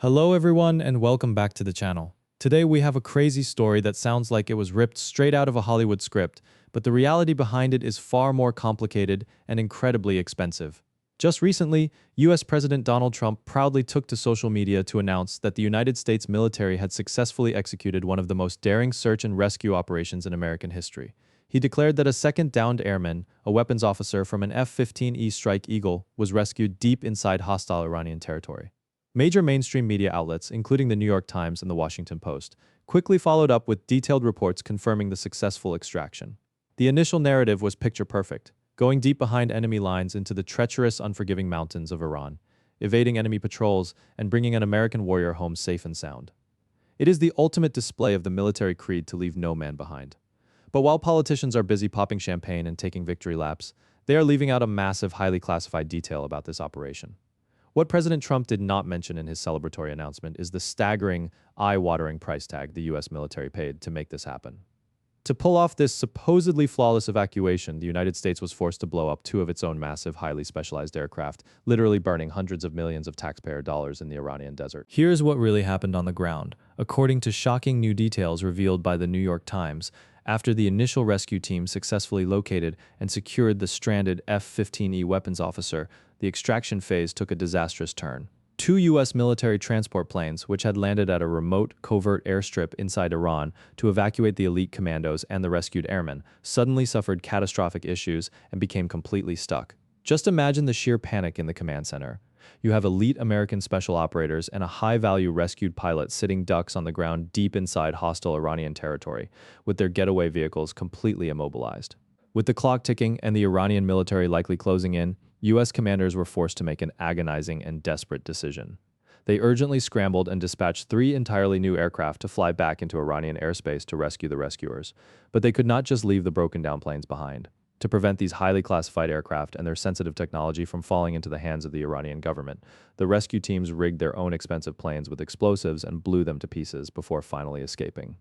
Hello everyone and welcome back to the channel. Today we have a crazy story that sounds like it was ripped straight out of a Hollywood script, but the reality behind it is far more complicated and incredibly expensive. Just recently, US President Donald Trump proudly took to social media to announce that the United States military had successfully executed one of the most daring search and rescue operations in American history. He declared that a second downed airman, a weapons officer from an F-15E Strike Eagle, was rescued deep inside hostile Iranian territory. Major mainstream media outlets, including the New York Times and the Washington Post, quickly followed up with detailed reports confirming the successful extraction. The initial narrative was picture perfect, going deep behind enemy lines into the treacherous, unforgiving mountains of Iran, evading enemy patrols, and bringing an American warrior home safe and sound. It is the ultimate display of the military creed to leave no man behind. But while politicians are busy popping champagne and taking victory laps, they are leaving out a massive, highly classified detail about this operation. What President Trump did not mention in his celebratory announcement is the staggering, eye-watering price tag the US military paid to make this happen. To pull off this supposedly flawless evacuation, the United States was forced to blow up two of its own massive, highly specialized aircraft, literally burning hundreds of millions of taxpayer dollars in the Iranian desert. Here's what really happened on the ground. According to shocking new details revealed by the New York Times, after the initial rescue team successfully located and secured the stranded F-15E weapons officer, the extraction phase took a disastrous turn. Two U.S. military transport planes, which had landed at a remote, covert airstrip inside Iran to evacuate the elite commandos and the rescued airmen, suddenly suffered catastrophic issues and became completely stuck. Just imagine the sheer panic in the command center. You have elite American special operators and a high-value rescued pilot sitting ducks on the ground deep inside hostile Iranian territory, with their getaway vehicles completely immobilized. With the clock ticking and the Iranian military likely closing in, U.S. commanders were forced to make an agonizing and desperate decision. They urgently scrambled and dispatched three entirely new aircraft to fly back into Iranian airspace to rescue the rescuers. But they could not just leave the broken-down planes behind. To prevent these highly classified aircraft and their sensitive technology from falling into the hands of the Iranian government, the rescue teams rigged their own expensive planes with explosives and blew them to pieces before finally escaping.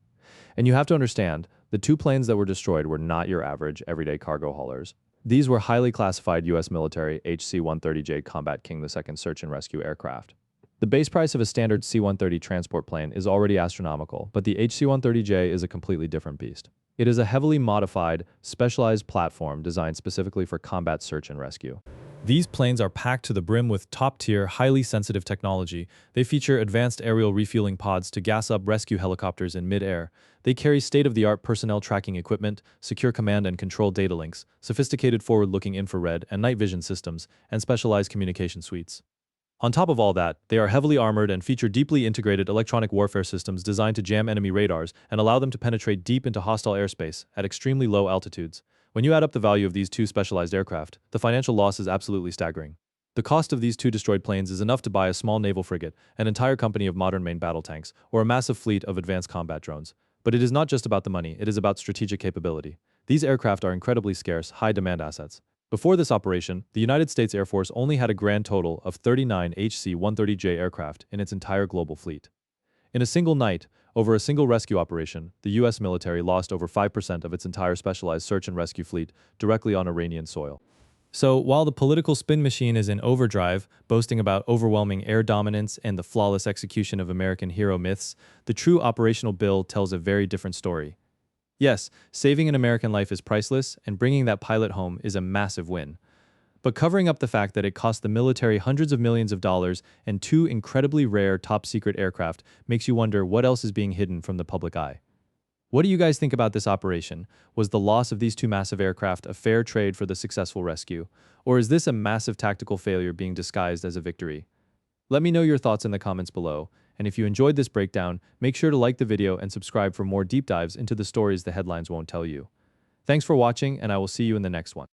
And you have to understand, the two planes that were destroyed were not your average, everyday cargo haulers. These were highly classified U.S. military HC-130J Combat King II search and rescue aircraft. The base price of a standard C-130 transport plane is already astronomical, but the HC-130J is a completely different beast. It is a heavily modified, specialized platform designed specifically for combat search and rescue. These planes are packed to the brim with top-tier, highly sensitive technology. They feature advanced aerial refueling pods to gas up rescue helicopters in mid-air. They carry state-of-the-art personnel tracking equipment, secure command and control data links, sophisticated forward-looking infrared and night vision systems, and specialized communication suites. On top of all that, they are heavily armored and feature deeply integrated electronic warfare systems designed to jam enemy radars and allow them to penetrate deep into hostile airspace at extremely low altitudes. When you add up the value of these two specialized aircraft, the financial loss is absolutely staggering. The cost of these two destroyed planes is enough to buy a small naval frigate, an entire company of modern main battle tanks, or a massive fleet of advanced combat drones. But it is not just about the money, it is about strategic capability. These aircraft are incredibly scarce, high-demand assets. Before this operation, the United States Air Force only had a grand total of 39 HC-130J aircraft in its entire global fleet. In a single night, over a single rescue operation, the U.S. military lost over 5% of its entire specialized search and rescue fleet directly on Iranian soil. So, while the political spin machine is in overdrive, boasting about overwhelming air dominance and the flawless execution of American hero myths, the true operational bill tells a very different story. Yes, saving an American life is priceless, and bringing that pilot home is a massive win. But covering up the fact that it cost the military hundreds of millions of dollars and two incredibly rare top-secret aircraft makes you wonder what else is being hidden from the public eye. What do you guys think about this operation? Was the loss of these two massive aircraft a fair trade for the successful rescue? Or is this a massive tactical failure being disguised as a victory? Let me know your thoughts in the comments below, and if you enjoyed this breakdown, make sure to like the video and subscribe for more deep dives into the stories the headlines won't tell you. Thanks for watching, and I will see you in the next one.